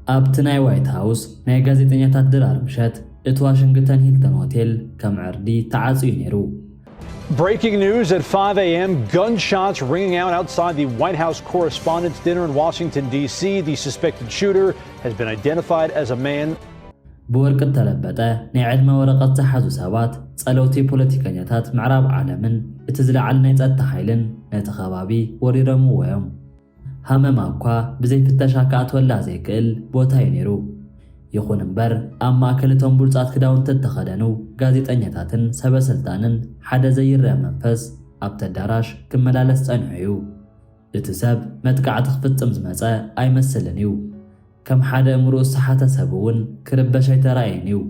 أبتناي وايت هاوس ناي غازيتنيا تدرار مشات ات واشنطن هيلتون هوتيل كم عردي تعاصي نيرو. Breaking news at 5 a.m. Gunshots ringing out outside the White House Correspondents' Dinner in Washington, D.C. The suspected shooter has been identified as a man. بورك التلبتة نعد ما ورقة تحازو سابات صلوتي بوليتيكانياتات معراب عالمن اتزلع على نيت التحايلن نيت خبابي وريرمو ويوم هما ماكوا بزي فتشاكات ولا زي كل بوتاي نيرو يخون امبر اما كلتهم بولصات كداون تتخدنو غازيطانياتاتن سبسلطانن حدا زي الرمنفس ابت داراش كملالس صنعيو اتسب متقعت خفصم زمصا ايمسلنيو كم حدا امرؤ صحته سبون كربشاي تراينيو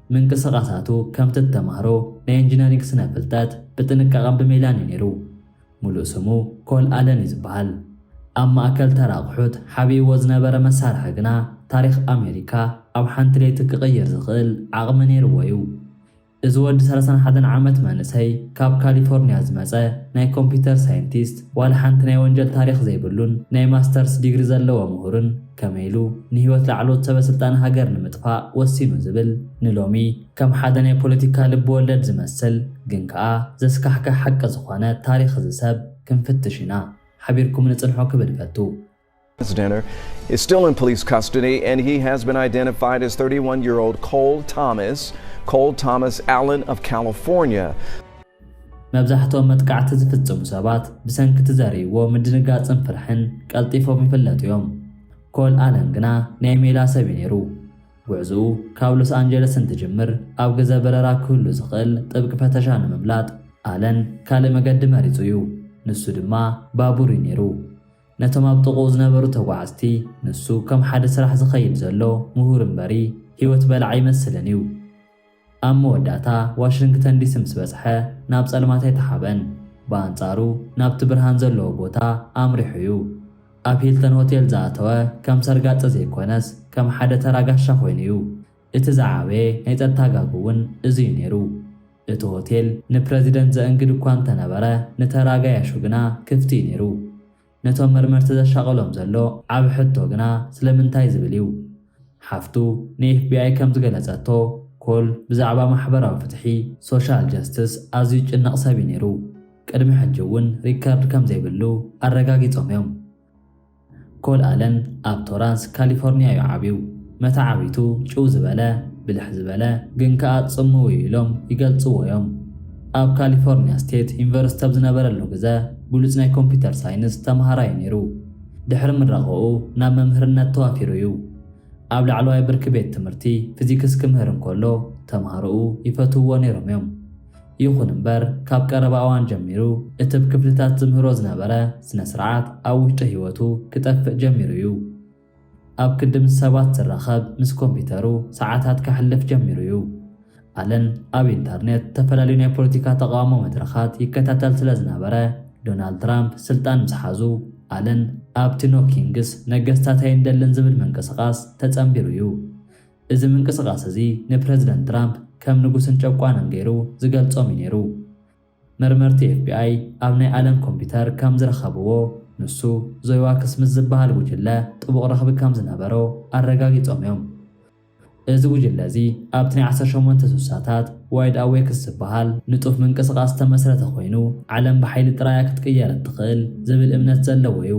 من قسقاساتو كم تتمهرو نانجينيرينغ سنافلتات بتنققم بميلان نيرو ملؤ سمو كول آلن يزبال اما اكل تراقحوت حبي وزنبر مسارح غنا تاريخ امريكا او حنت ليت كغير زخل عقم نيرو ويو ازود 31 عامت منسي كاب كاليفورنيا زمصه ناي كمبيوتر ساينتيست ولا حنت ناي وانجل تاريخ زيبلون ناي ماسترز ديغري زلو مهورن كميلو نهيوت لعلوت سبسلطان هاجر نمطفا وسينو زبل نلومي كم حدا ناي بوليتيكا لب ولد زمسل جنكا زسكحك حق زخانه تاريخ زسب كنفتشنا حبيركم نصلحو كبدفتو. This dinner is still in police custody and he has been identified as 31-year-old Cole Thomas Allen of California. مبزحتهم متقعت زفصمو سبات بسنك تزاريو مدنقاصن فرحن قلطيفهم يفلطيوم كول آلن غنا ناي ميلا سبينيرو غعزو كاب لوس أنجلس تجمر أو غزا بررا كله زخل طبق فتشان مملاط آلن كالي مقد مريزيو نسو دما بابوري نيرو نتما بطقو زنبرو تواعستي نسو كم حد سرح زخيب زلو مهور مباري هيوت بلع يمسلنيو أمو وداتا واشنطن دي سمس بسحة ناب سلماتي تحابن بانصارو ناب تبرهان زلو بوتا أمريحيو أب هيلتون هوتيل زاتوا كم سرقات زيكونس كم حد تراغاش خوينيو اتزعاوي نيتت تاغاغون ازي نيرو اتو هوتيل نبريزيدنت زانجدو كوان تنبره نتراغا يشوغنا كفتي نيرو نتو مرمرت زشاغلوم زلو عب حتو غنا سلمنتاي زبليو حفتو نيف بي اي كم زغلصاتو كل بزعبا محبراو فتحي سوشال جاستس ازيو ጭنق سابي نيرو قدم حجون ريكارد كم زيبلو ارغاغيصوم يوم كول آلن اب تورانس كاليفورنيا يعابيو متى عبيتو چو زباله بلح زباله جنكا صمو يلوم يغلصو يوم اب كاليفورنيا ستيت يونيفرسيتي بزنبرلو غزا بولص ناي كمبيوتر ساينس تمهراي نيرو دحر من رغو نا ممهرنات توافيريو اب لعلواي برك بيت تمرتي فيزيكس كمهرن كله تمهرو يفتوو نيروم يوم يخون امبر كاب قرباوان جميرو اتب كفلتات زمهرو زنبره سنه سرعات او وشته هيوتو كطفق جميرو اب كدم سبات زرخب مس كمبيوترو ساعات كحلف جميرو آلن اب انترنت تفلالي ناي بوليتيكا تقامو مدرخات يكتاتل سلازنبره دونالد ترامب سلطان مسحازو آلن اب تينو كينغس نغستاتاي اندلن زبل منقسقاس تصامبيرو اذا منقسقاس ازي نبريزيدنت ترامب كم نغوسن چقوان غيرو زغلصوم نيرو مرمرتي اف بي اي ابناي آلن كمبيوتر كم زرخبو نسو زيواكس مزبال وجله طبق رخب كم زنبرو ارغاغيصوم يوم እዚ ውጅለ እዚ ኣብ 18 ሰዓታት ዋይድ አዌክስ ዝበሃል ንጡፍ መንቀሳቐስ ተመስረተ ኮይኑ ዓለም በኃይል ጥራያ ክትቀየር ትኽእል ዝብል እምነት ዘለዎ እዩ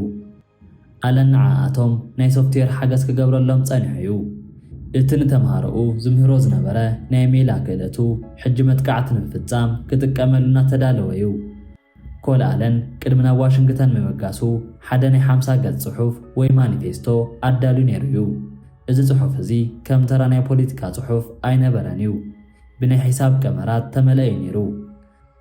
አለና አቶም ናይ ሶፍትዌር ሓገዝ ክገብረሎም ጸኒሑ እቲ ንተማሃረኡ ዝምህሮ ዝነበረ ናይ ሜል ኣገለቱ ሕጂ መጥቃዕት ንፍጻም ክጥቀመሉና ተዳለወ እዩ ኮል አለን ቅድምና ዋሽንግተን መመጋሱ ሓደ ናይ 50 ገጽ ጽሑፍ ወይ ማኒፌስቶ ኣዳሉ ነይሩ እዩ እዚ ጽሑፍ እዚ ከም ተራ ናይ ፖለቲካ ጽሑፍ ኣይነበረኒው ብናይ ሒሳብ ቀመራት ተመለየ ነይሩ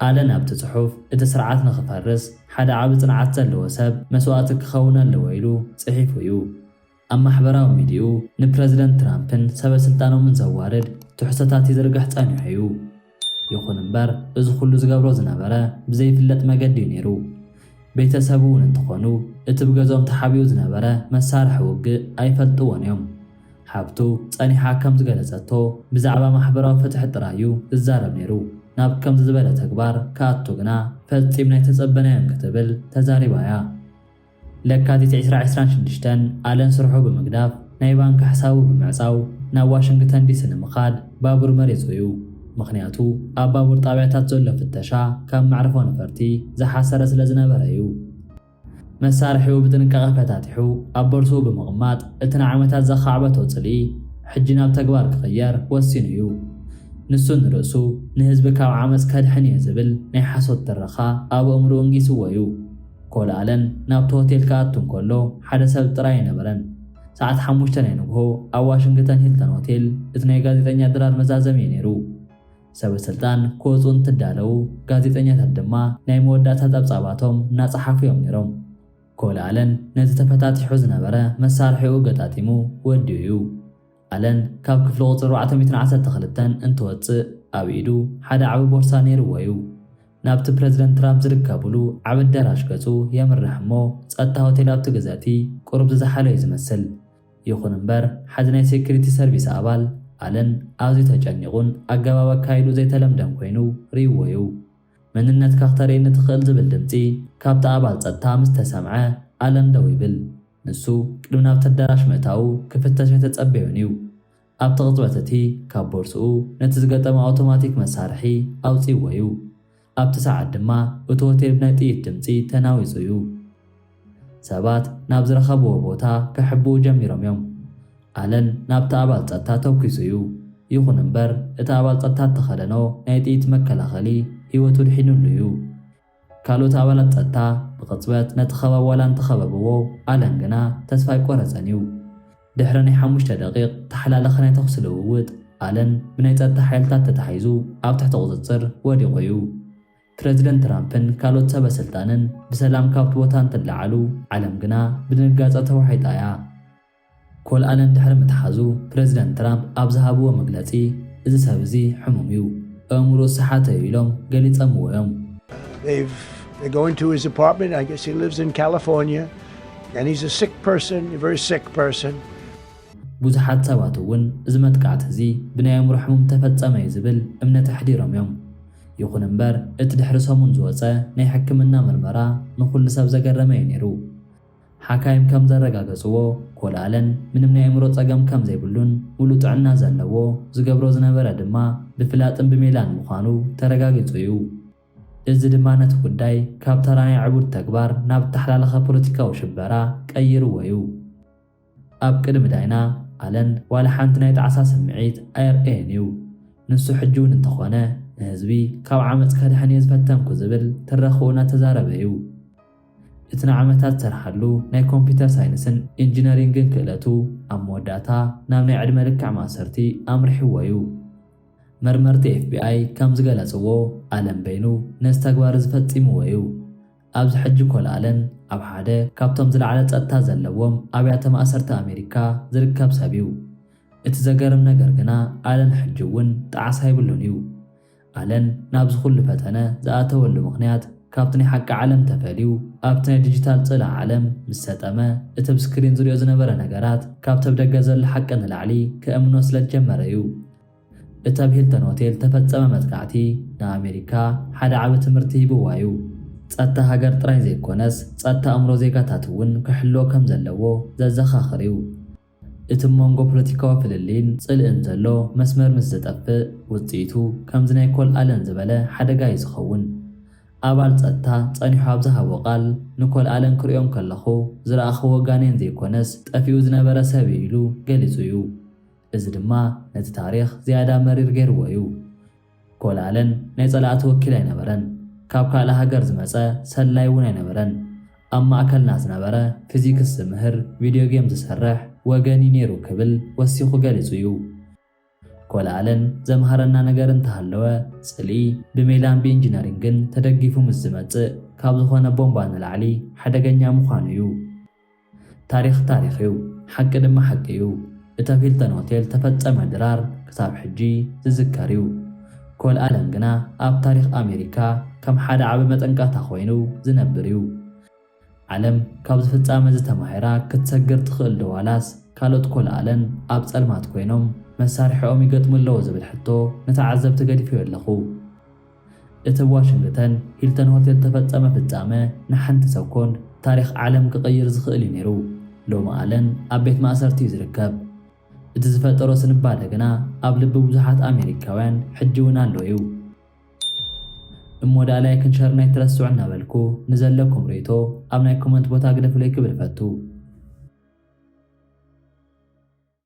አለን ኣብቲ ጽሑፍ እቲ ስርዓት ንኽፈርስ ሓደ ዓቢ ጽንዓት ዘለዎ ሰብ መስዋዕት ክኸውን ኣለዎ ኢሉ ጽሒፉ እዩ ኣብ ማሕበራዊ ሚድያኡ ንፕረዚደንት ትራምፕን ሰበስልጣኖምን ዘዋርድ ትሕዝቶታት ይዝርጋሕ ጸኒሑ እዩ ይኹን እምበር እዚ ኩሉ ዝገብሮ ዝነበረ ብዘይፍለጥ መገዲ ነይሩ ቤተሰቡ እንትኾኑ እቲ ብገዞም ተሓቢኡ ዝነበረ መሳርሒ ውግእ ኣይፈልጥዎን እዮም ሓብቱ ጸኒሓ ከም ዝገለጸቶ ብዛዕባ ማሕበራዊ ፍትሒ ጥራዩ ዝዛረብ ነይሩ ናብ ከም ዝበለ ተግባር ካኣቶ ግና ፈጺም ናይ ተጸበናዮን ክትብል ተዛሪባያ ለካቲት 2026 አለን ስርሑ ብምግዳፍ ናይ ባንክ ሕሳቡ ብምዕፃው ናብ ዋሽንግተን ዲሲ ንምኻድ ባቡር መሪጹ እዩ። ምኽንያቱ ኣብ ባቡር ጣብያታት ዘሎ ፍተሻ ካብ ማዕርፎ ነፈርቲ ዝሓሰረ ስለ ዝነበረ እዩ። መሳርሒኡ ብጥንቃቐ ፈታቲሑ ኣብ ቦርሱኡ ብምቕማጥ እቲ ንዓመታት ዘኻዕበቶ ጽልኢ ሕጂ ናብ ተግባር ክቕየር ወሲኑ እዩ። ንሱ ንርእሱ ንህዝቢ ካብ ዓመፅ ከድሕን እየ ዝብል ናይ ሓሶት ትረኻ ኣብ እምርኡ እንጊስዎ እዩ። ኮል ኣለን ናብቲ ሆቴል ክኣቱ እንከሎ ሓደ ሰብ ጥራይ ኣይነበረን። ሰዓት 5 ናይ ንግሆ ኣብ ዋሽንግተን ሂልተን ሆቴል እቲ ናይ ጋዜጠኛ ድራር መዛዘሚ እዩ ነይሩ። ሰበስልጣን ክወፁ እንትዳለው ጋዜጠኛታት ድማ ናይ መወዳእታ ጸብጻባቶም እናጸሓፉ እዮም ነይሮም። ኮል ኣለን ነቲ ተፈታቲሑ ዝነበረ መሳርሒኡ ገጣጢሙ ወዲኡ እዩ። ኣለን ካብ ክፍሊ ቁፅሪ 412 እንትወፅእ ኣብ ኢዱ ሓደ ዓቢ ቦርሳ ነይርዎ እዩ። ናብቲ ፕሬዚደንት ትራምፕ ዝርከብሉ ዓብ ኣዳራሽ ገጹ የምርሕ እሞ ጸጥታ ሆቴል ኣብቲ ገዛቲ ቁሩብ ዝዘሓለ እዩ ዝመስል። ይኹን እምበር ሓደ ናይ ሴኩሪቲ ሰርቪስ ኣባል ኣለን ኣዝዩ ተጨኒቑን ኣገባብ ኣካይዱ ዘይተለምደን ኮይኑ ርይዎ እዩ። መንነትካ ክተርእየኒ ትኽእል ዝብል ድምፂ ካብቲ ኣባል ጸጥታ ምስ ተሰምዐ ኣለን ደው ይብል። ንሱ ቅድሚ ናብቲ ኣዳራሽ ምእታው ክፍተሽ ተጸበዩን እዩ። ኣብቲ ቅጽበት እቲ ካብ ቦርስኡ ነቲ ዝገጠመ ኣውቶማቲክ መሳርሒ ኣውፂዎ እዩ። ኣብቲ ሰዓት ድማ እቲ ሆቴል ብናይ ጥይት ድምፂ ተናዊጹ እዩ። ሰባት ናብ ዝረኸብዎ ቦታ ክሕብኡ ጀሚሮም እዮም። ኣለን ናብቲ ኣባል ጸጥታ ተውኪሱ እዩ። ይኹን እምበር እቲ ኣባል ጸጥታ ተኸደኖ ናይ ጥይት መከላኸሊ ህይወቱ ድሒኑሉ እዩ። ካልኦት ኣባላት ጸጥታ ብቕጽበት ነቲ ኸባቢ ዋላ እንተኸበብዎ ኣለን ግና ተስፋ ኣይቆረፀን እዩ። ድሕሪ ናይ 5 ደቂቕ ተሓላለኸ ናይ ተኽሲ ልውውጥ ኣለን ብናይ ጸጥታ ሓይልታት ተታሒዙ ኣብ ትሕቲ ቁፅፅር ወዲቑ እዩ። ፕሬዚደንት ትራምፕን ካልኦት ሰበስልጣንን ብሰላም ካብቲ ቦታ እንትለዓሉ ዓለም ግና ብድንጋጸ ተዋሒጣ እያ። ኮል ኣለን ድሕሪ ምትሓዙ ፕሬዚደንት ትራምፕ ኣብ ዝሃብዎ መግለጺ እዚ ሰብ እዚ ሕሙም እዩ፣ ኣእምሮኡ ሰሓተ እዩ ኢሎም ገሊጸምዎ እዮም። They're going to his apartment. I guess he lives in California, and he's a sick person, a very sick person. ብዙሓት ሰባት እውን እዚ መጥቃዕቲ እዚ ብናይ ኣእምሮ ሕሙም ተፈጸመ እዩ ዝብል እምነት ኣሕዲሮም እዮም። ይኹን እምበር እቲ ድሕሪ ሰሙን ዝወፀ ናይ ሕክምና ምርመራ ንኹሉ ሰብ ዘገረመ እዩ ነይሩ። ሓካይም ከም ዘረጋገፅዎ ኮል ኣለን ምንም ናይ ኣእምሮ ጸገም ከም ዘይብሉን ሙሉእ ጥዕና ዘለዎ ዝገብሮ ዝነበረ ድማ ብፍላጥን ብሜላን ምዃኑ ተረጋጊጹ እዩ። እዚ ድማ ነቲ ጉዳይ ካብ ተራ ናይ ዕቡድ ተግባር ናብ ተሓላለኸ ፖለቲካዊ ሽበራ ቀይርዎ እዩ። ኣብ ቅድሚ ዳይና ኣለን ዋላ ሓንቲ ናይ ጣዕሳ ስምዒት ኣይርአየን እዩ። ንሱ ሕጂ እውን እንተኾነ ንህዝቢ ካብ ዓመፅ ከድሕን እየ ዝፈተንኩ ዝብል ትረኽኡ እናተዛረበ እዩ። እቲ ንዓመታት ዝሰርሓሉ ናይ ኮምፒተር ሳይንስን ኢንጂነሪንግን ክእለቱ ኣብ መወዳእታ ናብ ናይ ዕድመ ልክዕ ማእሰርቲ ኣምርሒዎ እዩ። መርመርቲ FBI ከም ዝገለጽዎ ኣለን በይኑ ነዚ ተግባር ዝፈጺምዎ እዩ። ኣብዚ ሕጂ ኮል ኣለን ኣብ ሓደ ካብቶም ዝለዓለ ጸጥታ ዘለዎም ኣብያተ ማእሰርቲ ኣሜሪካ ዝርከብ ሰብ እዩ። እቲ ዘገርም ነገር ግና ኣለን ሕጂ እውን ጣዕሳ ይብሉን እዩ። ኣለን ናብ ዝኹሉ ፈተነ ዝኣተወሉ ምኽንያት ካብቲ ናይ ሓቂ ዓለም ተፈልዩ ኣብቲ ናይ ዲጂታል ጽላ ዓለም ምስ ሰጠመ እቲ ብስክሪን ዝሪኦ ዝነበረ ነገራት ካብቲ ኣብ ደገ ዘሎ ሓቂ ንላዕሊ ክእምኖ ስለ ጀመረ እዩ። እቲ ኣብ ሂልተን ሆቴል ተፈጸመ መጥቃዕቲ ንኣሜሪካ ሓደ ዓቢ ትምህርቲ ሂብዋ እዩ። ጸጥታ ሃገር ጥራይ ዘይኮነስ ጸጥታ ኣእምሮ ዜጋታት እውን ክሕልዎ ከም ዘለዎ ዘዘኻኽር እዩ። እቲ መንጎ ፖለቲካዊ ፍልሊን ጽልእን ዘሎ መስመር ምስ ዝጠፍእ ውጽኢቱ ከምዚ ናይ ኮል ኣለን ዝበለ ሓደጋ እዩ ዝኸውን። ኣባል ጸጥታ ጸኒሑ ኣብ ዝሃቦ ቃል ንኮል ኣለን ክሪኦም ከለኹ ዝረኣኽቦ ጋኔን ዘይኮነስ ጠፊኡ ዝነበረ ሰብ ኢሉ ገሊጹ እዩ። እዚ ድማ ነቲ ታሪኽ ዝያዳ መሪር ገይርዎ እዩ። ኮል ኣለን ናይ ጸላእቲ ወኪል ኣይነበረን። ካብ ካልእ ሃገር ዝመጸ ሰላይ እውን ኣይነበረን። ኣብ ማእከልና ዝነበረ ፊዚክስ ዝምህር ቪድዮ ጌም ዝሰርሕ ወገኒ ነይሩ ክብል ወሲኹ ገሊጹ እዩ። ኮል ኣለን ዘምሃረና ነገር እንተሃለወ ጽልኢ ብሜላን ብኢንጂነሪንግን ተደጊፉ ምስ ዝመጽእ ካብ ዝኾነ ቦምባ ንላዕሊ ሓደገኛ ምዃኑ እዩ። ታሪኽ ታሪኽ እዩ፣ ሓቂ ድማ ሓቂ እዩ። እቲ ኣብ ሂልተን ሆቴል ተፈጸመ ድራር ክሳብ ሕጂ ዝዝከር እዩ። ኮል ኣለን ግና ኣብ ታሪኽ ኣሜሪካ ከም ሓደ ዓቢ መጠንቀቕታ ኮይኑ ዝነብር እዩ። ዓለም ካብ ዝፍጻመ ዝተማሂራ ክትሰግር ትኽእል ዶ ዋላስ ካልኦት ኮል ኣለን ኣብ ጸልማት ኮይኖም መሳርሒኦም ይገጥሙ ኣለዎ ዝብል ሕቶ ንተዓዘብቲ ገዲፈዮ ኣለኹ። እቲ ብዋሽንግተን ሂልተን ሆቴል ተፈጸመ ፍጻመ ንሓንቲ ሰኮንድ ታሪኽ ዓለም ክቕይር ዝኽእል እዩ ነይሩ። ሎሚ ኣለን ኣብ ቤት ማእሰርቲ ዝርከብ እቲ ዝፈጠሮ ስንባደ ግና ኣብ ልቢ ብዙሓት ኣሜሪካውያን ሕጂ እውን ኣሎ እዩ እሞዳላይ ክንሸር ናይ ትረስዑ እናበልኩ ንዘለኩም ሬቶ ኣብ ናይ ኮመንት ቦታ ግደፍለይ ክብል ፈቱ